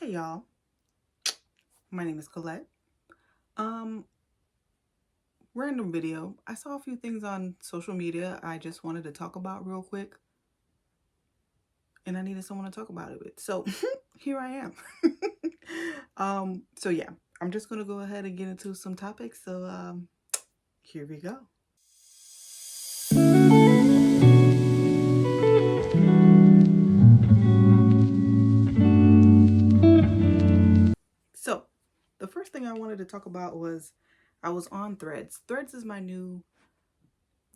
Hey y'all, my name is Colette. Um, Random video. I saw a few things on social media I just wanted to talk about real quick, and I needed someone to talk about it with. So here I am. So yeah, I'm just gonna go ahead and get into some topics. So here we go. So the first thing I wanted to talk about was I was on Threads. Threads is my new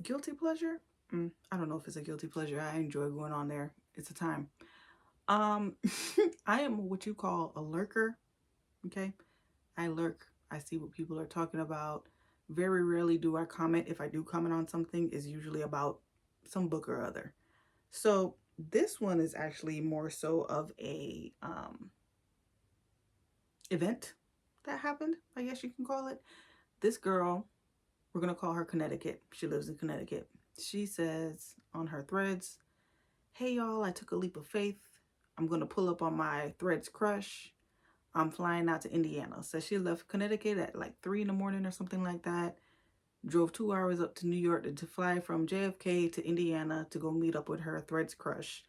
guilty pleasure. I don't know if it's a guilty pleasure. I enjoy going on there. It's a time. Um, I am what you call a lurker. Okay, I lurk. I see what people are talking about. Very rarely do I comment. If I do comment on something, is usually about some book or other. So this one is actually more so of a event that happened. I guess you can call it. This girl, we're gonna call her Connecticut. She lives in Connecticut. She says on her threads, "Hey y'all, I took a leap of faith. I'm gonna pull up on my Threads crush. I'm flying out to Indiana." So she left Connecticut at like 3 in the morning or something like that. Drove 2 hours up to New York to fly from JFK to Indiana to go meet up with her Threads crush.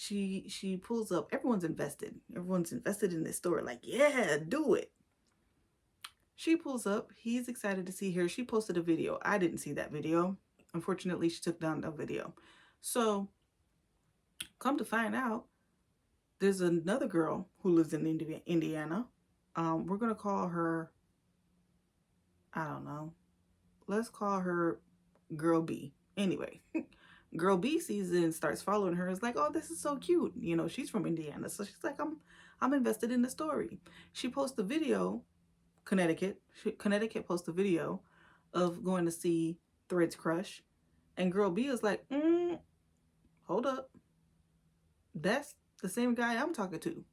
She pulls up. Everyone's invested. Everyone's invested in this story. Like, yeah, do it. She pulls up. He's excited to see her. She posted a video. I didn't see that video. Unfortunately, she took down the video. So come to find out, there's another girl who lives in Indiana. We're gonna call her, I don't know. Let's call her Girl B. Anyway, Girl B sees it and starts following her. It's like, oh, this is so cute. You know, she's from Indiana, so she's like, I'm invested in the story. She posts a video. Connecticut posts a video of going to see Threads Crush, and Girl B is like, hold up, that's the same guy I'm talking to.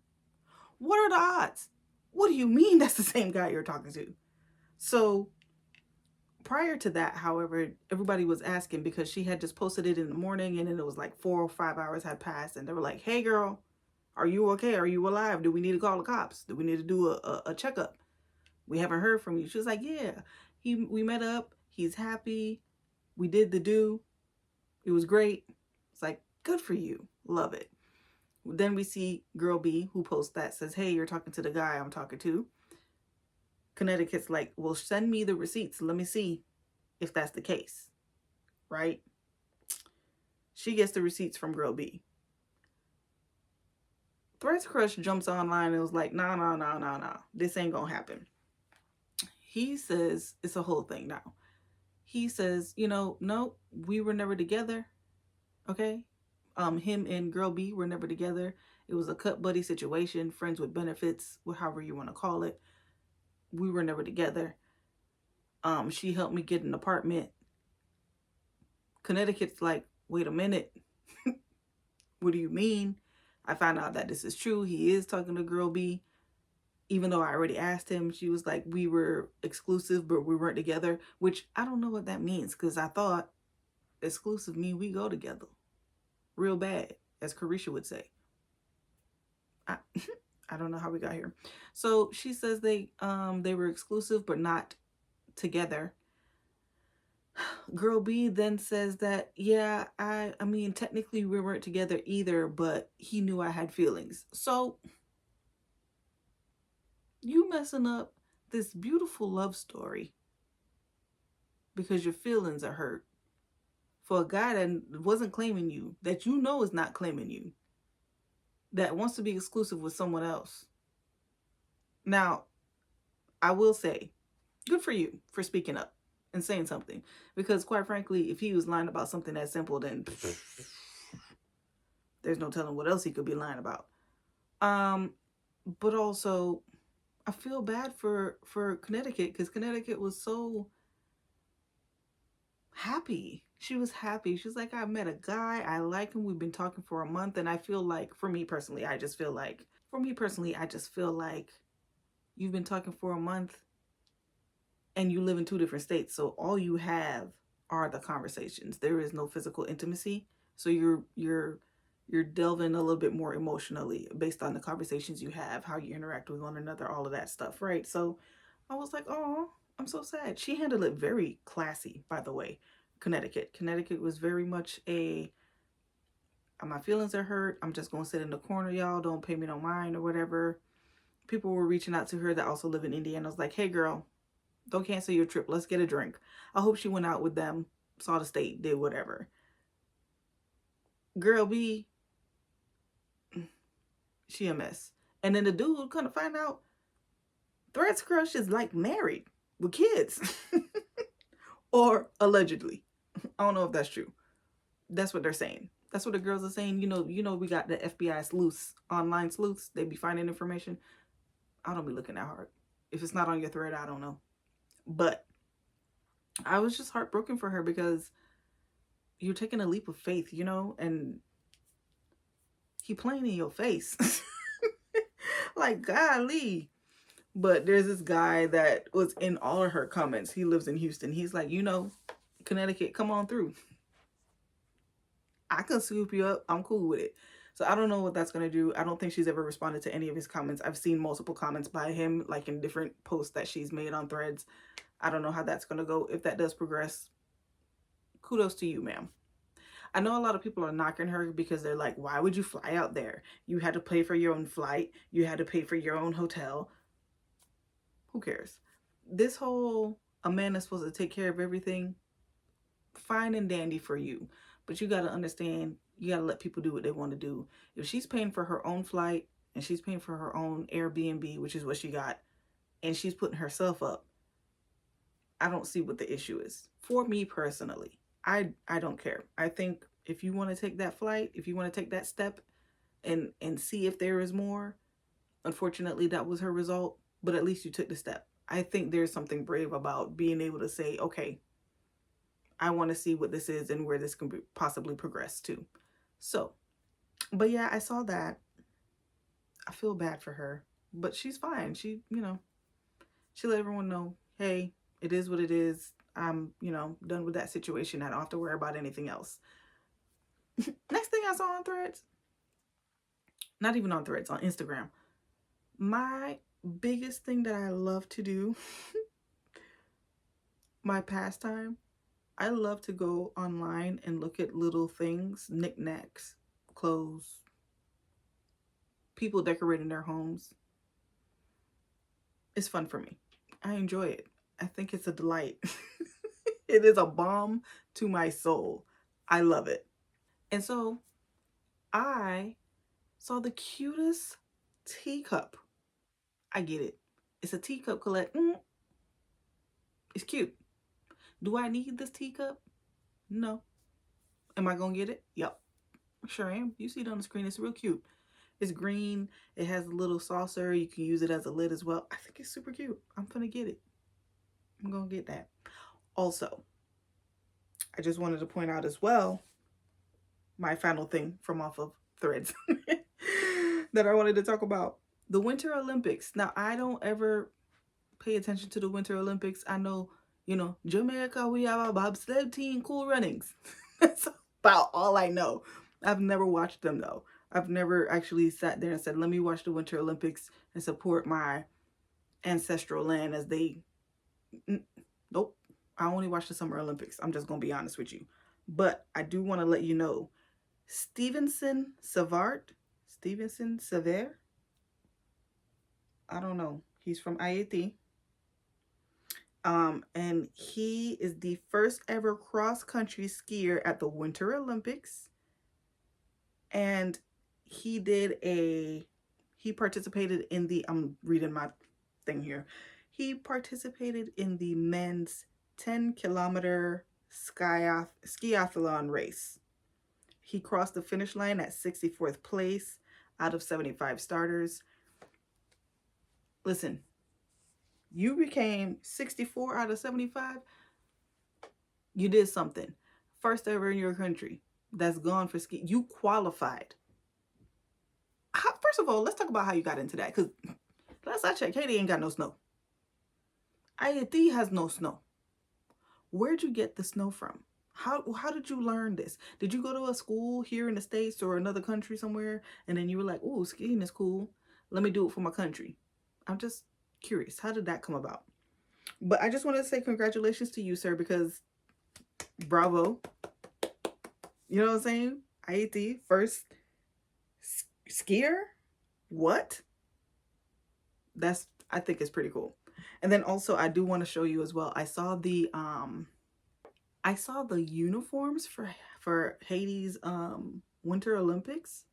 What are the odds? What do you mean that's the same guy you're talking to? So prior to that, however, everybody was asking because she had just posted it in the morning and then it was like 4 or 5 hours had passed and they were like, hey girl, are you okay? Are you alive? Do we need to call the cops? Do we need to do a checkup? We haven't heard from you. She was like, yeah, we met up. He's happy. We did the do. It was great. It's like, good for you. Love it. Then we see Girl B who posts that, says, hey, you're talking to the guy I'm talking to. Connecticut's like, well, send me the receipts. Let me see if that's the case. Right? She gets the receipts from Girl B. Threads Crush jumps online and was like, nah. This ain't gonna happen. He says, it's a whole thing now. He says, no, we were never together. Okay? Him and Girl B were never together. It was a cut buddy situation, friends with benefits, however you want to call it. We were never together. She helped me get an apartment. Connecticut's like, wait a minute. What do you mean? I found out that this is true. He is talking to Girl B. Even though I already asked him, she was like, we were exclusive, but we weren't together, which I don't know what that means because I thought exclusive mean we go together real bad, as Carisha would say. I, I don't know how we got here. So she says they were exclusive but not together. Girl B then says that, yeah, I mean technically we weren't together either, but he knew I had feelings. So you messing up this beautiful love story because your feelings are hurt for a guy that wasn't claiming you, that you know is not claiming you, that wants to be exclusive with someone else. Now, I will say, good for you for speaking up and saying something. Because quite frankly, if he was lying about something that simple, then there's no telling what else he could be lying about. But also, I feel bad for Connecticut because Connecticut was so happy. She was happy. She was like, I met a guy. I like him. We've been talking for a month. And I feel like, for me personally, I just feel like you've been talking for a month and you live in 2 different states. So all you have are the conversations. There is no physical intimacy. So you're you're delving a little bit more emotionally based on the conversations you have, how you interact with one another, all of that stuff, right? So I was like, oh, I'm so sad. She handled it very classy, by the way. Connecticut was very much a, my feelings are hurt. I'm just gonna sit in the corner, y'all. Don't pay me no mind or whatever. People were reaching out to her that also live in Indiana. I was like, hey girl, don't cancel your trip. Let's get a drink. I hope she went out with them, saw the state, did whatever. Girl B, she a mess. And then the dude couldn't find out Thread's crush is like married with kids. Or allegedly. I don't know if that's true. That's what they're saying. That's what the girls are saying. We got the FBI sleuths, online sleuths. They be finding information. I don't be looking that hard. If it's not on your thread, I don't know. But I was just heartbroken for her because you're taking a leap of faith, and he playing in your face. Like, golly. But there's this guy that was in all of her comments. He lives in Houston. He's like, Connecticut, come on through. I can scoop you up. I'm cool with it. So I don't know what that's going to do. I don't think she's ever responded to any of his comments. I've seen multiple comments by him, like in different posts that she's made on threads. I don't know how that's going to go. If that does progress, kudos to you, ma'am. I know a lot of people are knocking her because they're like, why would you fly out there? You had to pay for your own flight. You had to pay for your own hotel. Who cares? This whole, a man is supposed to take care of everything, fine and dandy for you. But you got to understand, you got to let people do what they want to do. If she's paying for her own flight and she's paying for her own Airbnb, which is what she got, and she's putting herself up, I don't see what the issue is. For me personally, I don't care. I think if you want to take that flight, if you want to take that step and see if there is more, unfortunately that was her result, but at least you took the step. I think there's something brave about being able to say, okay, I want to see what this is and where this can possibly progress to. So, but yeah, I saw that. I feel bad for her, but she's fine. She let everyone know, hey, it is what it is. I'm, done with that situation. I don't have to worry about anything else. Next thing I saw on threads, not even on threads, on Instagram. My biggest thing that I love to do, my pastime, I love to go online and look at little things, knickknacks, clothes, people decorating their homes. It's fun for me. I enjoy it. I think it's a delight. It is a balm to my soul. I love it. And so I saw the cutest teacup. I get it. It's a teacup collect. It's cute. Do I need this teacup? No. Am I going to get it? Yep. Sure am. You see it on the screen. It's real cute. It's green. It has a little saucer. You can use it as a lid as well. I think it's super cute. I'm going to get it. I'm going to get that. Also, I just wanted to point out as well, my final thing from off of threads that I wanted to talk about. The Winter Olympics. Now, I don't ever pay attention to the Winter Olympics. I know, Jamaica, we have a bobsled team, Cool Runnings. That's about all I know. I've never watched them, though. I've never actually sat there and said, let me watch the Winter Olympics and support my ancestral land as they... Nope. I only watch the Summer Olympics. I'm just going to be honest with you. But I do want to let you know, Stevenson Savard, I don't know. He's from Haiti. And he is the first ever cross-country skier at the Winter Olympics. And he participated in the, I'm reading my thing here. He participated in the men's 10-kilometer skiathlon race. He crossed the finish line at 64th place out of 75 starters. Listen, you became 64 out of 75. You did something. First ever in your country that's gone for ski. You qualified. First of all, let's talk about how you got into that. Because last I checked, Haiti ain't got no snow. Haiti has no snow. Where'd you get the snow from? How did you learn this? Did you go to a school here in the States or another country somewhere and then you were like, "Oh, skiing is cool. Let me do it for my country." I'm just curious. How did that come about? But I just wanted to say congratulations to you, sir, because bravo. You know what I'm saying? Haiti, first skier? What? That's, I think it's pretty cool. And then also I do want to show you as well. I saw the uniforms for Haiti's Winter Olympics.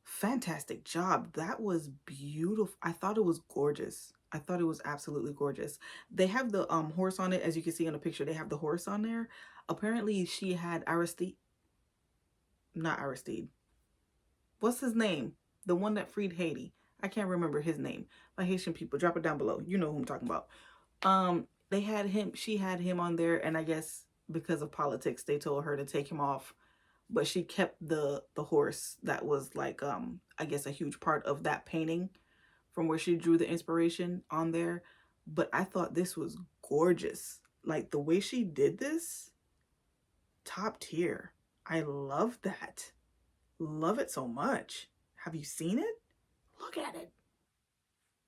Fantastic job. That was beautiful. I thought it was gorgeous. I thought it was absolutely gorgeous. They have the horse on it, as you can see in the picture. They have the horse on there. Apparently she had Aristide, not Aristide. What's his name? The one that freed Haiti. I can't remember his name. My Haitian people, drop it down below. You know who I'm talking about. They had him, she had him on there, and I guess because of politics, they told her to take him off. But she kept the horse that was like I guess a huge part of that painting from where she drew the inspiration on there. But I thought this was gorgeous. Like the way she did this, top tier. I love that. Love it so much. Have you seen it? Look at it.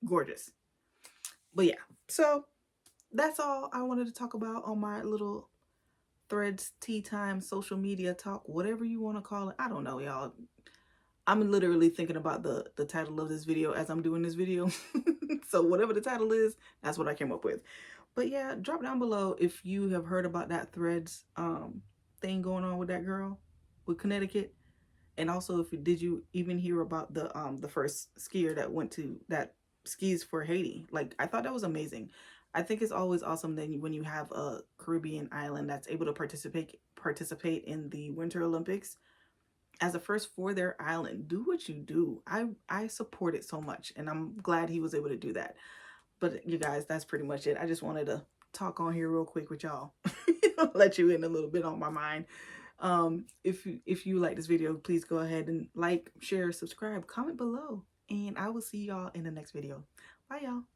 Gorgeous. But yeah, so that's all I wanted to talk about on my little Threads tea time social media talk, whatever you want to call it. I don't know, y'all. I'm literally thinking about the title of this video as I'm doing this video. So whatever the title is, that's what I came up with. But yeah, drop down below if you have heard about that Threads thing going on with that girl with Connecticut. And also, if did you even hear about the first skier that went to that skis for Haiti? Like, I thought that was amazing. I think it's always awesome that when you have a Caribbean island that's able to participate in the Winter Olympics as a first for their island. Do what you do. I support it so much, and I'm glad he was able to do that. But you guys, that's pretty much it. I just wanted to talk on here real quick with y'all. Let you in a little bit on my mind. If you like this video, please go ahead and like, share, subscribe, comment below, and I will see y'all in the next video. Bye, y'all.